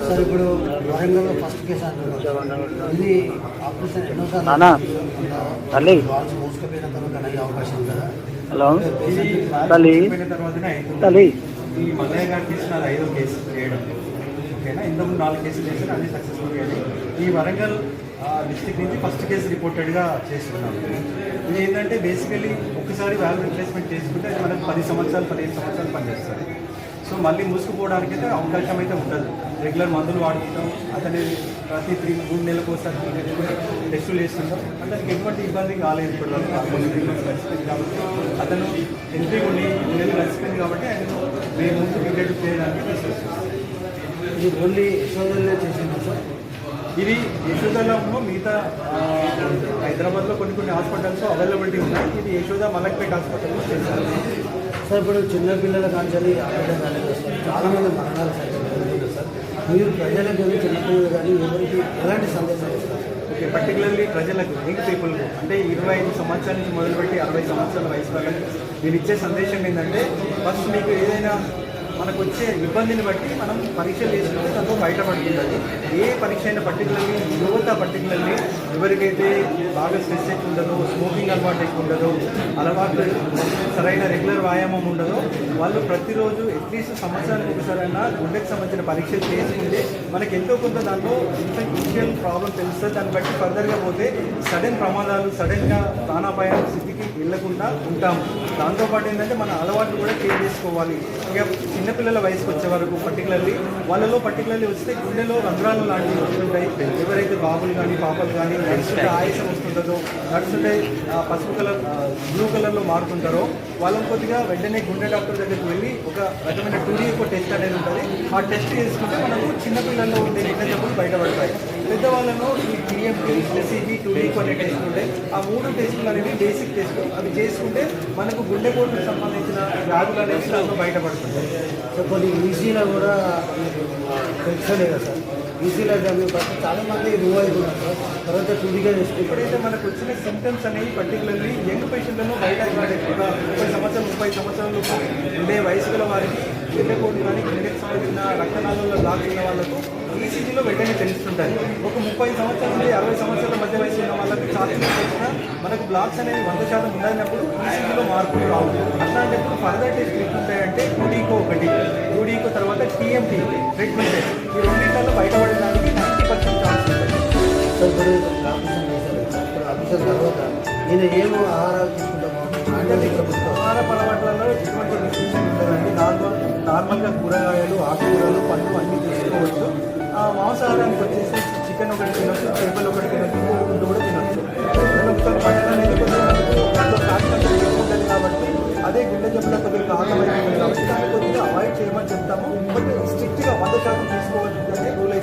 Sir ఇప్పుడు వరంగల్లో first case అంటున్నారు. ఇది ఆపరేషన్ ఎన్నోసార్లు తల్లి మోసుకుపోయిన తర్వాత అయ్యే అవకాశం ఉంటుందా? హలో తల్లి తల్లి ఈ మల్లయ్య గారు తీసుకున్నారు 5వ కేసు చేయడం. ఓకేనా, ఇంతకుముందు 4 కేసులు చేశారు, అన్ని సక్సెస్ఫుల్ అయ్యాయి. ఈ వరంగల్ డిస్ట్రిక్ట్ నుంచి ఫస్ట్ కేసు రిపోర్టెడ్గా చేస్తున్నాం. ఇది ఏంటంటే బేసికలీ ఒకసారి వాల్వ్ రిప్లేస్మెంట్ చేసుకుంటే అది మనకు 10 సంవత్సరాలు 15 సంవత్సరాలు పనిచేస్తుంది. సో మళ్ళీ మూసుకుపోవడానికి అయితే అవకాశం అయితే ఉండదు. రెగ్యులర్ మందులు వాడుకుంటాం, అతని ప్రతి 3 నెలలకు ఒకసారి తెచ్చుకుని టెస్టులు చేస్తుంటాం. అతనికి ఎటువంటి ఇబ్బంది కాలేదు ఇప్పటివరకు. ఆల్మోస్ట్ 3 మంత్స్ గడిచిపోయింది కాబట్టి అతను ఎంట్రీ ఉండి 3 నెలలు గడిచిపోయింది కాబట్టి ఆయన మేము ముందు ఇంటర్వ్యూ చేయడానికి తీసుకొస్తున్నాం. ఇది ఓన్లీ యశోదల్లే చేసింది సార్. ఇది యశోదలో మిగతా హైదరాబాద్లో కొన్ని హాస్పిటల్స్ అవైలబిలిటీ ఉన్నాయి. ఇది యశోద మలక్పేట హాస్పిటల్లో చేశారు. సార్ ఇప్పుడు చిన్నపిల్లల కాంచాలి ఆపరేషన్ కాలేదు సార్, చాలామంది మరణాలు సార్. మీరు ప్రజలకు కానీ చిన్నపిల్లలు కానీ ఎవరికి ఎలాంటి సందేశాలు ఇస్తారు? ఓకే, పర్టికులర్లీ ప్రజలకు, యంగ్ పీపుల్కు, అంటే 25 సంవత్సరాల నుంచి మొదలుపెట్టి 60 సంవత్సరాల వయసు వాళ్ళకి నేను ఇచ్చే సందేశం ఏంటంటే, ఫస్ట్ మీకు ఏదైనా మనకు వచ్చే ఇబ్బందిని బట్టి మనం పరీక్షలు చేసుకుంటే దాంతో బయటపడుతుంది. ఏ పరీక్ష అయినా పర్టికులర్లీ యువత, పర్టికులర్లీ ఎవరికైతే బాగా స్ట్రెస్ ఎక్కువ ఉండదో, స్మోకింగ్ అలవాటు ఎక్కువ ఉండదో, అలవాటు సరైన రెగ్యులర్ వ్యాయామం ఉండదో, వాళ్ళు ప్రతిరోజు అట్లీస్ట్ సంవత్సరానికి ఒకసారైనా గుండెకి సంబంధించిన పరీక్షలు చేసుకుంటే మనకి ఎంతో కొంత దాంట్లో ఇన్షియల్ ప్రాబ్లం తెలుస్తుంది. దాన్ని బట్టి ఫర్దర్గా పోతే సడన్ ప్రమాదాలు, సడన్గా ప్రాణాపాయ స్థితికి వెళ్ళకుండా ఉంటాము. దాంతోపాటు ఏంటంటే మన అలవాట్లు కూడా చేంజ్ చేసుకోవాలి. ఇక చిన్నపిల్లల వయసుకు వచ్చే వరకు పర్టికులర్లీ వాళ్ళలో వస్తే గుండెలో రంధ్రాలు లాంటివి వస్తుంటాయి. ఎవరైతే బాబులు కానీ పాపలు కానీ నడుస్తుంటే ఆయాసం వస్తుంటుందో, నడుస్తుంటే పసుపు కలర్ బ్లూ కలర్లో మారుతుంటారో వాళ్ళని కొద్దిగా వెంటనే గుండె డాక్టర్ దగ్గరికి వెళ్ళి ఒక రకమైన 2D టెస్ట్ అనేది ఉంటుంది. ఆ టెస్ట్ చేసుకుంటే మనకు చిన్నపిల్లల్లో ఉండే నిన్న జబ్బులు బయటపడతాయి. పెద్దవాళ్ళలో ఈ TMT, SCG, 2D అనే టెస్టులు ఉంటాయి. ఆ 3 టెస్టులు అనేవి బేసిక్ టెస్టులు. అవి చేసుకుంటే మనకు గుండెపోటుకు సంబంధించిన వ్యాధులు అనేవి దాంట్లో బయటపడుతుంటాయి. సో కొన్ని ఈసీలో కూడా తెలుసలేదు సార్. ఈసీలో బట్టి చాలామంది రువ్ అవుతున్నారు సార్. తర్వాత టూడీగా చేసుకుంటారు. ఎప్పుడైతే మనకు వచ్చిన సిమ్టమ్స్ అనేవి పర్టికులర్లీ యంగ్ పేషెంట్లను బయట ఎక్కువగా 30 సంవత్సరాలు ఉండే వయసు గల వారికి గుండెపోటు కానీ గుండెకి సంబంధించిన రక్తనాళాల్లో బ్లాక్స్ ఉన్న వాళ్ళకు ఈసీజీలో వెంటనే తెలుస్తుంటాయి. ఒక 30 సంవత్సరాల నుండి 60 సంవత్సరాల మధ్య వయసు ఉన్న వాళ్ళకి ఛార్జింగ్ చేసిన మనకు బ్లాక్స్ అనేవి 100% ఉండనప్పుడు ఈసీజీలో మార్పులు రావు. అట్లాంటప్పుడు ఫర్దర్ టెస్ట్ ఉంటాయంటే 2D తర్వాత TMT ట్రీట్మెంట్ టెస్ట్. ఈ రెండింటిలో బయటపడడానికి 90% ఛాన్స్ ఉంటుంది. సో ఇప్పుడు ఆపరేషన్ చేశారు. ఇప్పుడు ఆపరేషన్ తర్వాత నేను ఏమో ఆహారాలు తీసుకుంటాము అంటే ఆహార అలవాట్లలో ఎటువంటి రిస్ట్రిక్షన్ ఉండదండి. నార్మల్గా కూరగాయలు, ఆకుకూరలు, పండ్లు అన్నీ తీసుకోవచ్చు. మాంసాహారానికి వచ్చేసి చికెన్ ఒకటి తినొచ్చు, చేపలు ఒకటి తినొచ్చు, కోడిగుడ్డు కూడా తినొచ్చు. ఒకసారి మటన్ అనేది దాంట్లో ఫ్యాట్ కంటెంట్ ఎక్కువ ఉంటుంది కాబట్టి అదే గుండె జబ్బుల కొద్దిగా కారణమైపోతుంది కాబట్టి దాన్ని కొద్దిగా అవాయిడ్ చేయమని చెప్తాము. బట్ స్ట్రిక్ట్గా 100% తీసుకోవచ్చు అంటే రూల్